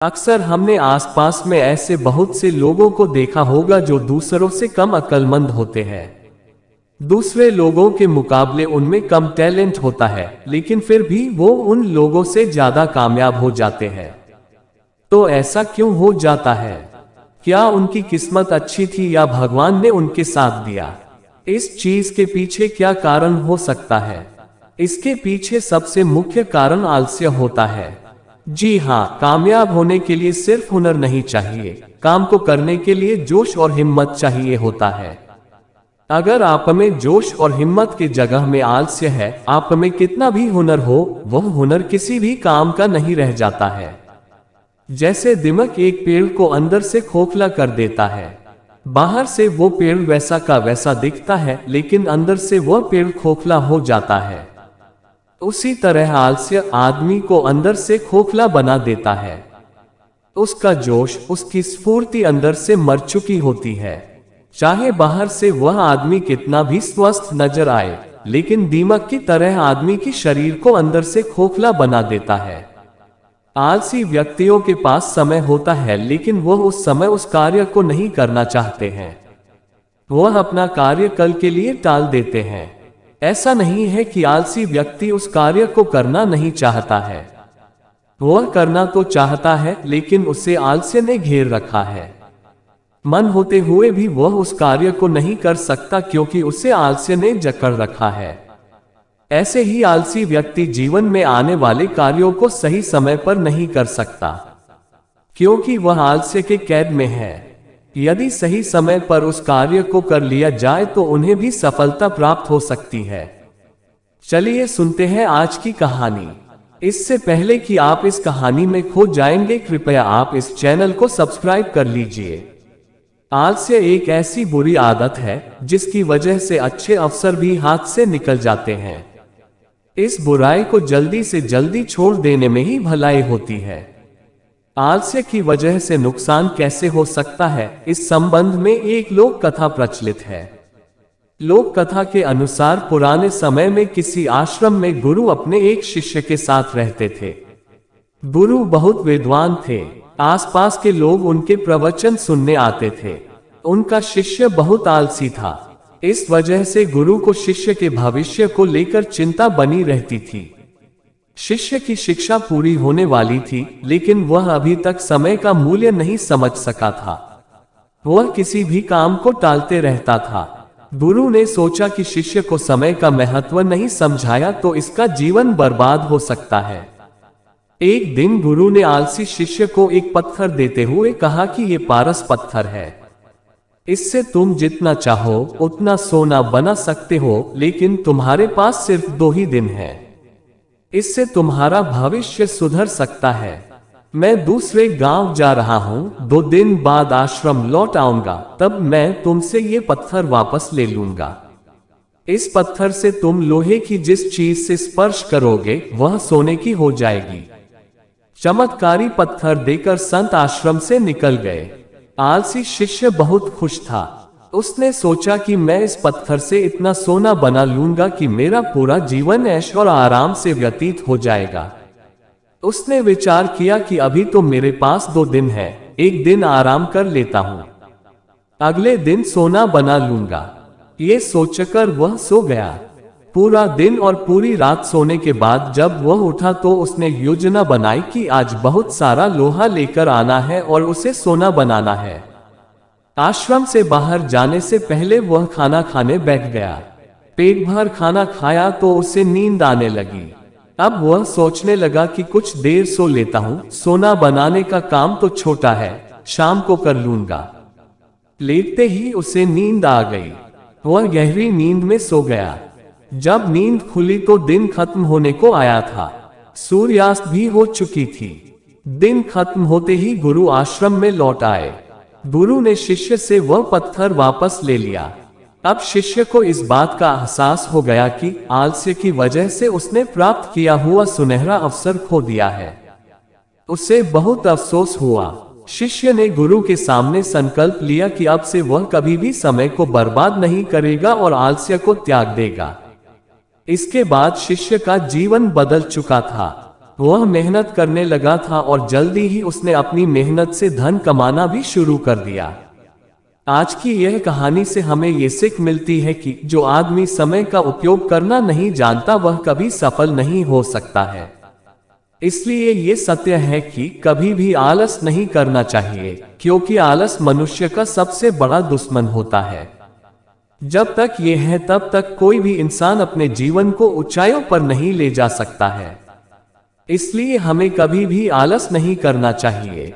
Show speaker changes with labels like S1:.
S1: अक्सर हमने आसपास में ऐसे बहुत से लोगों को देखा होगा जो दूसरों से कम अक्लमंद होते हैं। दूसरे लोगों के मुकाबले उनमें कम टैलेंट होता है, लेकिन फिर भी वो उन लोगों से ज्यादा कामयाब हो जाते हैं। तो ऐसा क्यों हो जाता है? क्या उनकी किस्मत अच्छी थी या भगवान ने उनके साथ दिया? इस चीज के पीछे क्या कारण हो सकता है? इसके पीछे सबसे मुख्य कारण आलस्य होता है। जी हाँ, कामयाब होने के लिए सिर्फ हुनर नहीं चाहिए, काम को करने के लिए जोश और हिम्मत चाहिए होता है। अगर आप में जोश और हिम्मत की जगह में आलस्य है, आप में कितना भी हुनर हो, वह हुनर किसी भी काम का नहीं रह जाता है। जैसे दिमक एक पेड़ को अंदर से खोखला कर देता है। बाहर से वो पेड़ वैसा का वैसा दिखता है, लेकिन अंदर से वह पेड़ खोखला हो जाता है। उसी तरह आलस्य आदमी को अंदर से खोखला बना देता है। उसका जोश, उसकी स्फूर्ति अंदर से मर चुकी होती है। चाहे बाहर से वह आदमी कितना भी स्वस्थ नजर आए, लेकिन दीमक की तरह आदमी की शरीर को अंदर से खोखला बना देता है। आलसी व्यक्तियों के पास समय होता है, लेकिन वह उस समय उस कार्य को नहीं करना चाहते हैं। वह अपना कार्य कल के लिए टाल देते हैं। ऐसा नहीं है कि आलसी व्यक्ति उस कार्य को करना नहीं चाहता है। वह करना तो चाहता है, लेकिन उसे आलस्य ने घेर रखा है। मन होते हुए भी वह उस कार्य को नहीं कर सकता, क्योंकि उसे आलस्य ने जकड़ रखा है। ऐसे ही आलसी व्यक्ति जीवन में आने वाले कार्यों को सही समय पर नहीं कर सकता, क्योंकि वह आलस्य के कैद में है। यदि सही समय पर उस कार्य को कर लिया जाए तो उन्हें भी सफलता प्राप्त हो सकती है। चलिए सुनते हैं आज की कहानी। इससे पहले कि आप इस कहानी में खो जाएंगे, कृपया आप इस चैनल को सब्सक्राइब कर लीजिए। आलस्य एक ऐसी बुरी आदत है जिसकी वजह से अच्छे अवसर भी हाथ से निकल जाते हैं। इस बुराई को जल्दी से जल्दी छोड़ देने में ही भलाई होती है। आलस्य की वजह से नुकसान कैसे हो सकता है, इस संबंध में एक लोक कथा प्रचलित है। लोक कथा के अनुसार पुराने समय में किसी आश्रम में गुरु अपने एक शिष्य के साथ रहते थे। गुरु बहुत विद्वान थे। आसपास के लोग उनके प्रवचन सुनने आते थे। उनका शिष्य बहुत आलसी था। इस वजह से गुरु को शिष्य के भविष्य को लेकर चिंता बनी रहती थी। शिष्य की शिक्षा पूरी होने वाली थी, लेकिन वह अभी तक समय का मूल्य नहीं समझ सका था। वह किसी भी काम को टालते रहता था। गुरु ने सोचा कि शिष्य को समय का महत्व नहीं समझाया तो इसका जीवन बर्बाद हो सकता है। एक दिन गुरु ने आलसी शिष्य को एक पत्थर देते हुए कहा कि ये पारस पत्थर है। इससे तुम जितना चाहो उतना सोना बना सकते हो, लेकिन तुम्हारे पास सिर्फ 2 ही दिन है। इससे तुम्हारा भविष्य सुधर सकता है। मैं दूसरे गांव जा रहा हूं, 2 दिन बाद आश्रम लौट आऊंगा, तब मैं तुमसे ये पत्थर वापस ले लूंगा। इस पत्थर से तुम लोहे की जिस चीज से स्पर्श करोगे वह सोने की हो जाएगी। चमत्कारी पत्थर देकर संत आश्रम से निकल गए। आलसी शिष्य बहुत खुश था। उसने सोचा कि मैं इस पत्थर से इतना सोना बना लूंगा कि मेरा पूरा जीवन ऐश और आराम से व्यतीत हो जाएगा। उसने विचार किया कि अभी तो मेरे पास 2 दिन है, एक दिन आराम कर लेता हूं, अगले दिन सोना बना लूंगा। ये सोचकर वह सो गया। पूरा दिन और पूरी रात सोने के बाद जब वह उठा तो उसने योजना बनाई कि आज बहुत सारा लोहा लेकर आना है और उसे सोना बनाना है। आश्रम से बाहर जाने से पहले वह खाना खाने बैठ गया। पेट भर खाना खाया तो उसे नींद आने लगी। अब वह सोचने लगा कि कुछ देर सो लेता हूं, सोना बनाने का काम तो छोटा है, शाम को कर लूंगा। लेटते ही उसे नींद आ गई। वह गहरी नींद में सो गया। जब नींद खुली तो दिन खत्म होने को आया था। सूर्यास्त भी हो चुकी थी। दिन खत्म होते ही गुरु आश्रम में लौट आए। गुरु ने शिष्य से वह पत्थर वापस ले लिया। अब शिष्य को इस बात का एहसास हो गया कि आलस्य की वजह से उसने प्राप्त किया हुआ सुनहरा अवसर खो दिया है। उसे बहुत अफसोस हुआ। शिष्य ने गुरु के सामने संकल्प लिया कि अब से वह कभी भी समय को बर्बाद नहीं करेगा और आलस्य को त्याग देगा। इसके बाद शिष्य का जीवन बदल चुका था। वह मेहनत करने लगा था और जल्दी ही उसने अपनी मेहनत से धन कमाना भी शुरू कर दिया। आज की यह कहानी से हमें ये सीख मिलती है कि जो आदमी समय का उपयोग करना नहीं जानता वह कभी सफल नहीं हो सकता है। इसलिए ये सत्य है कि कभी भी आलस नहीं करना चाहिए, क्योंकि आलस मनुष्य का सबसे बड़ा दुश्मन होता है। जब तक ये है तब तक कोई भी इंसान अपने जीवन को ऊंचाइयों पर नहीं ले जा सकता है। इसलिए हमें कभी भी आलस नहीं करना चाहिए।